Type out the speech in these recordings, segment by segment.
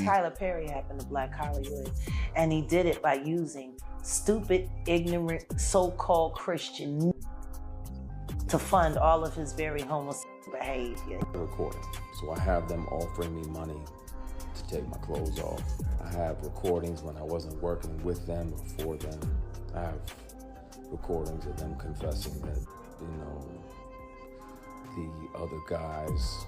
Tyler Perry happened to Black Hollywood, and he did it by using stupid, ignorant, so-called Christian to fund all of his very homeless behavior. Recording. So I have them offering me money to take my clothes off. I have recordings when I wasn't working with them or for them. I have recordings of them confessing that, the other guys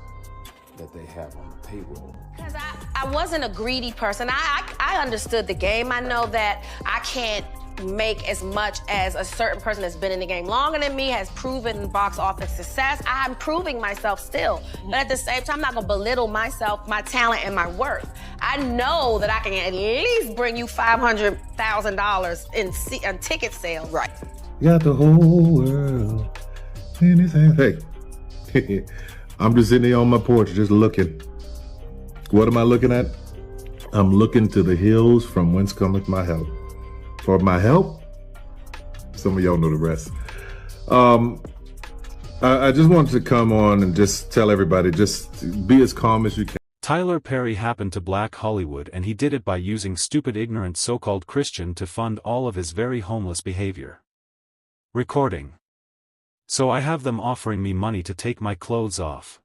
that they have on the payroll. Because I wasn't a greedy person. I understood the game. I know that I can't make as much as a certain person that's been in the game longer than me, has proven box office success. I'm proving myself still. But at the same time, I'm not gonna belittle myself, my talent, and my worth. I know that I can at least bring you $500,000 in ticket sales. Right. You got the whole world in his hand. Hey, I'm just sitting here on my porch just looking. What am I looking at? I'm looking to the hills from whence cometh my help. For my help? Some of y'all know the rest. I just wanted to come on and just tell everybody, just be as calm as you can. Tyler Perry happened to Black Hollywood, and he did it by using stupid, ignorant so-called Christian to fund all of his very homeless behavior. Recording. So I have them offering me money to take my clothes off.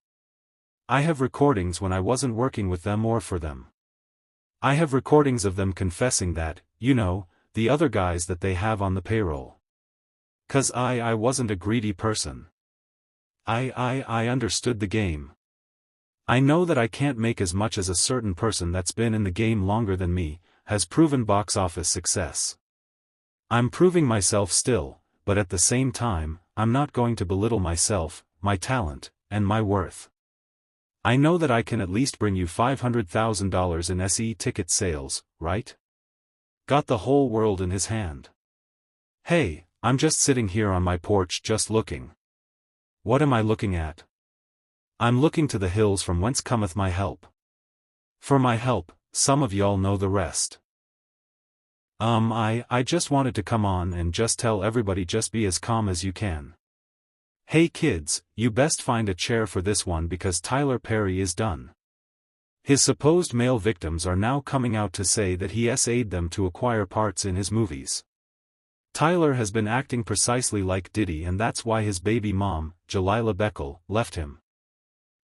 I have recordings when I wasn't working with them or for them. I have recordings of them confessing that, the other guys that they have on the payroll. 'Cause I wasn't a greedy person. I understood the game. I know that I can't make as much as a certain person that's been in the game longer than me, has proven box office success. I'm proving myself still, but at the same time, I'm not going to belittle myself, my talent, and my worth. I know that I can at least bring you $500,000 in SE ticket sales, right? Got the whole world in his hand. Hey, I'm just sitting here on my porch just looking. What am I looking at? I'm looking to the hills from whence cometh my help. For my help, some of y'all know the rest. I just wanted to come on and just tell everybody, just be as calm as you can. Hey kids, you best find a chair for this one because Tyler Perry is done. His supposed male victims are now coming out to say that he SA'd them to acquire parts in his movies. Tyler has been acting precisely like Diddy, and that's why his baby mom, Jalila Beckel, left him.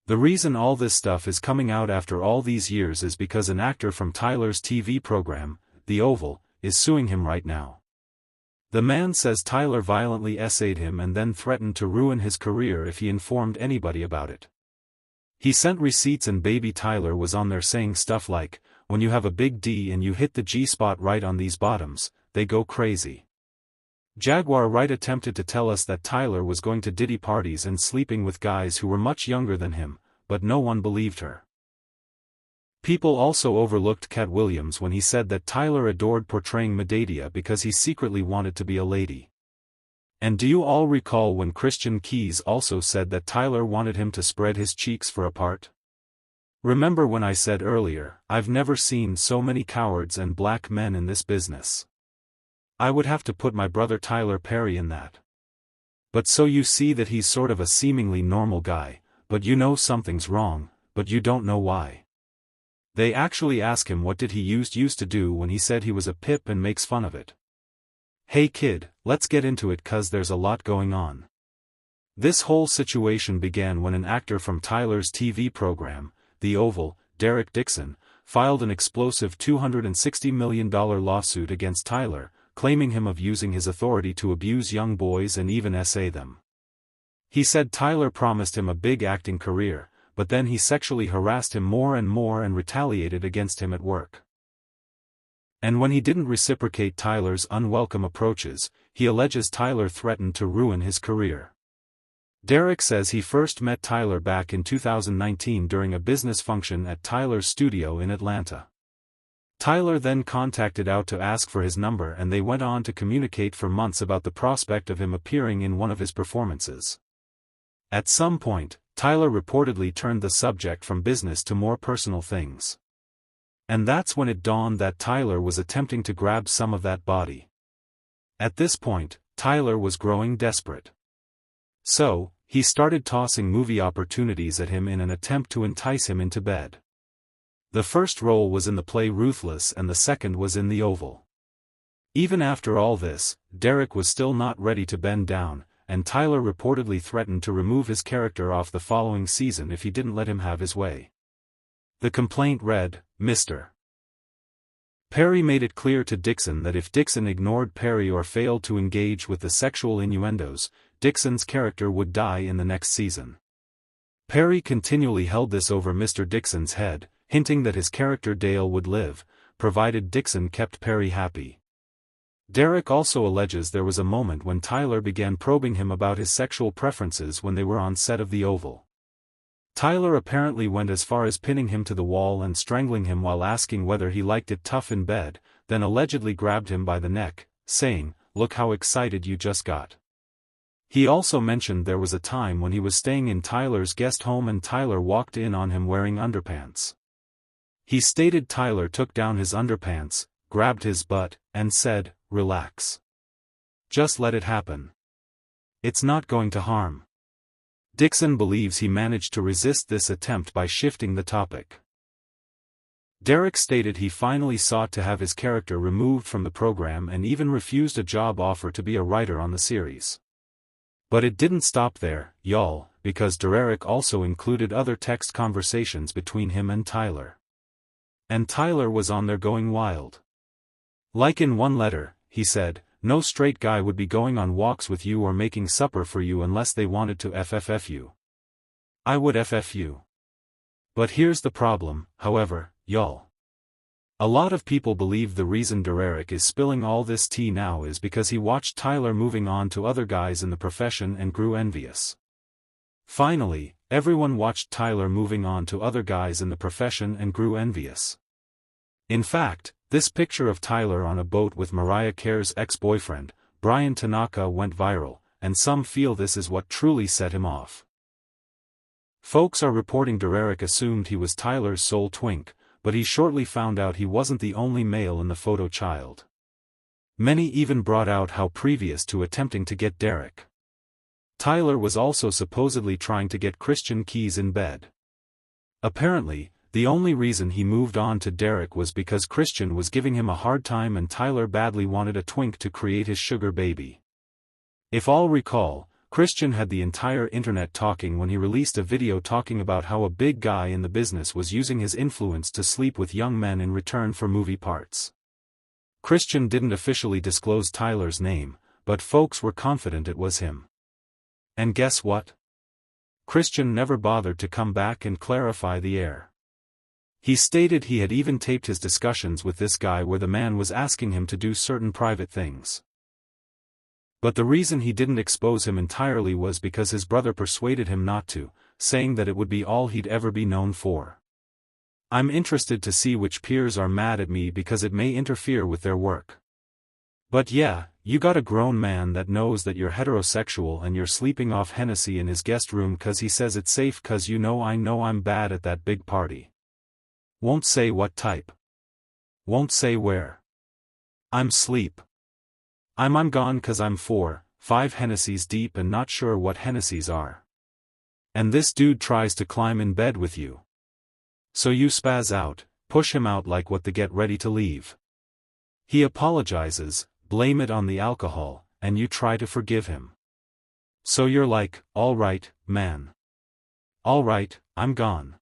The reason all this stuff is coming out after all these years is because an actor from Tyler's TV program, The Oval, is suing him right now. The man says Tyler violently SA'd him and then threatened to ruin his career if he informed anybody about it. He sent receipts and baby Tyler was on there saying stuff like, when you have a big D and you hit the G spot right on these bottoms, they go crazy. Jaguar Wright attempted to tell us that Tyler was going to Diddy parties and sleeping with guys who were much younger than him, but no one believed her. People also overlooked Cat Williams when he said that Tyler adored portraying Medea because he secretly wanted to be a lady. And do you all recall when Christian Keys also said that Tyler wanted him to spread his cheeks for a part? Remember when I said earlier, I've never seen so many cowards and black men in this business. I would have to put my brother Tyler Perry in that. But so you see that he's sort of a seemingly normal guy, but you know something's wrong, but you don't know why. They actually ask him what did he used to do when he said he was a pip and makes fun of it. Hey kid, let's get into it 'cause there's a lot going on. This whole situation began when an actor from Tyler's TV program, The Oval, Derek Dixon, filed an explosive $260 million lawsuit against Tyler, claiming him of using his authority to abuse young boys and even SA them. He said Tyler promised him a big acting career, but then he sexually harassed him more and retaliated against him at work. And when he didn't reciprocate Tyler's unwelcome approaches, he alleges Tyler threatened to ruin his career. Derek says he first met Tyler back in 2019 during a business function at Tyler's studio in Atlanta. Tyler then contacted out to ask for his number and they went on to communicate for months about the prospect of him appearing in one of his performances. At some point, Tyler reportedly turned the subject from business to more personal things. And that's when it dawned that Tyler was attempting to grab some of that body. At this point, Tyler was growing desperate. So, he started tossing movie opportunities at him in an attempt to entice him into bed. The first role was in the play Ruthless and the second was in The Oval. Even after all this, Derek was still not ready to bend down, and Tyler reportedly threatened to remove his character off the following season if he didn't let him have his way. The complaint read, Mr. Perry made it clear to Dixon that if Dixon ignored Perry or failed to engage with the sexual innuendos, Dixon's character would die in the next season. Perry continually held this over Mr. Dixon's head, hinting that his character Dale would live, provided Dixon kept Perry happy. Derek also alleges there was a moment when Tyler began probing him about his sexual preferences when they were on set of The Oval. Tyler apparently went as far as pinning him to the wall and strangling him while asking whether he liked it tough in bed, then allegedly grabbed him by the neck, saying, "Look how excited you just got." He also mentioned there was a time when he was staying in Tyler's guest home and Tyler walked in on him wearing underpants. He stated Tyler took down his underpants, grabbed his butt, and said, "Relax. Just let it happen. It's not going to harm." Dixon believes he managed to resist this attempt by shifting the topic. Derek stated he finally sought to have his character removed from the program and even refused a job offer to be a writer on the series. But it didn't stop there, y'all, because Derek also included other text conversations between him and Tyler. And Tyler was on there going wild. Like in one letter, he said, "No straight guy would be going on walks with you or making supper for you unless they wanted to FFF you. I would FF you. But here's the problem, however, y'all. A lot of people believe the reason Derek is spilling all this tea now is because he watched Tyler moving on to other guys in the profession and grew envious. Finally, everyone watched Tyler moving on to other guys in the profession and grew envious. In fact, this picture of Tyler on a boat with Mariah Carey's ex-boyfriend, Brian Tanaka, went viral, and some feel this is what truly set him off. Folks are reporting Derek assumed he was Tyler's sole twink, but he shortly found out he wasn't the only male in the photo child. Many even brought out how previous to attempting to get Derek, Tyler was also supposedly trying to get Christian Keys in bed. Apparently, the only reason he moved on to Derek was because Christian was giving him a hard time and Tyler badly wanted a twink to create his sugar baby. If all recall, Christian had the entire internet talking when he released a video talking about how a big guy in the business was using his influence to sleep with young men in return for movie parts. Christian didn't officially disclose Tyler's name, but folks were confident it was him. And guess what? Christian never bothered to come back and clarify the air. He stated he had even taped his discussions with this guy where the man was asking him to do certain private things. But the reason he didn't expose him entirely was because his brother persuaded him not to, saying that it would be all he'd ever be known for. I'm interested to see which peers are mad at me because it may interfere with their work. But yeah, you got a grown man that knows that you're heterosexual and you're sleeping off Hennessy in his guest room cause he says it's safe cause I know I'm bad at that big party. Won't say what type. Won't say where. I'm sleep. I'm gone cause I'm 4-5 Hennessy's deep and not sure what Hennessy's are. And this dude tries to climb in bed with you. So you spaz out, push him out like what to get ready to leave. He apologizes, blame it on the alcohol, and you try to forgive him. So you're like, all right, man. All right, I'm gone.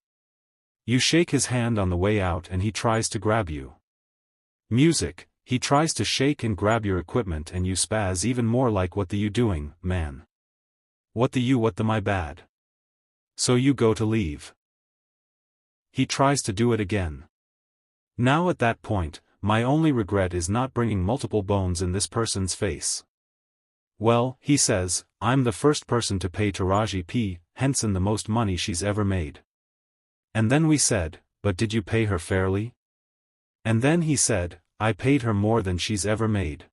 You shake his hand on the way out and he tries to grab you. Music, he tries to shake and grab your equipment and you spaz even more like what the you doing, man. What the my bad. So you go to leave. He tries to do it again. Now at that point, my only regret is not bringing multiple bones in this person's face. Well, he says, I'm the first person to pay Taraji P. Henson the most money she's ever made. And then we said, but did you pay her fairly? And then he said, I paid her more than she's ever made.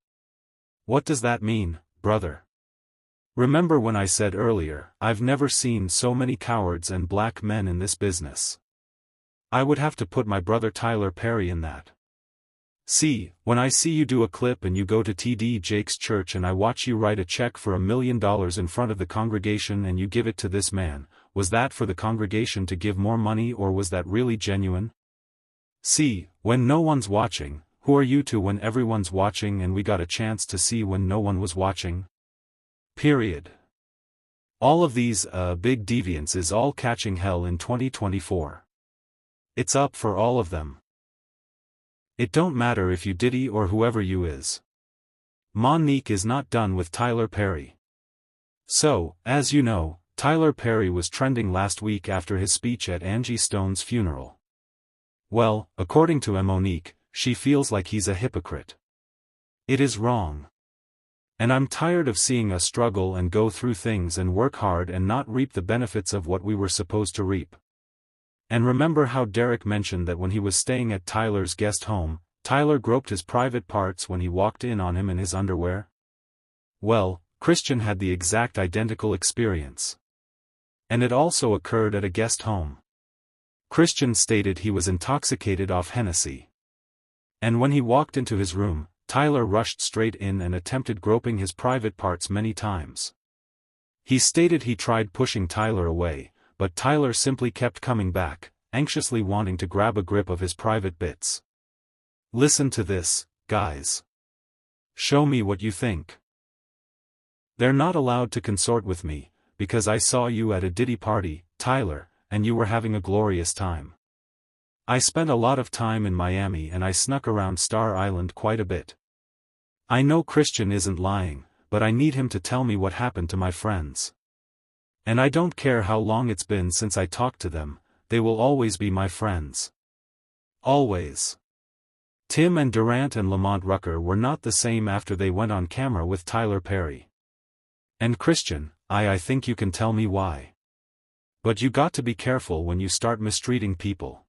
What does that mean, brother? Remember when I said earlier, I've never seen so many cowards and black men in this business. I would have to put my brother Tyler Perry in that. See, when I see you do a clip and you go to TD Jake's church and I watch you write a check for $1 million in front of the congregation and you give it to this man, was that for the congregation to give more money or was that really genuine? See, when no one's watching, who are you to when everyone's watching and we got a chance to see when no one was watching? Period. All of these, big deviants is all catching hell in 2024. It's up for all of them. It don't matter if you Diddy or whoever you is. Monique is not done with Tyler Perry. So, as you know, Tyler Perry was trending last week after his speech at Angie Stone's funeral. Well, according to Monique, she feels like he's a hypocrite. It is wrong. And I'm tired of seeing us struggle and go through things and work hard and not reap the benefits of what we were supposed to reap. And remember how Derek mentioned that when he was staying at Tyler's guest home, Tyler groped his private parts when he walked in on him in his underwear? Well, Christian had the exact identical experience. And it also occurred at a guest home. Christian stated he was intoxicated off Hennessy. And when he walked into his room, Tyler rushed straight in and attempted groping his private parts many times. He stated he tried pushing Tyler away, but Tyler simply kept coming back, anxiously wanting to grab a grip of his private bits. Listen to this, guys. Show me what you think. They're not allowed to consort with me, because I saw you at a Diddy party, Tyler, and you were having a glorious time. I spent a lot of time in Miami and I snuck around Star Island quite a bit. I know Christian isn't lying, but I need him to tell me what happened to my friends. And I don't care how long it's been since I talked to them, they will always be my friends. Always. Tim and Durant and Lamont Rucker were not the same after they went on camera with Tyler Perry. And Christian, I think you can tell me why. But you got to be careful when you start mistreating people.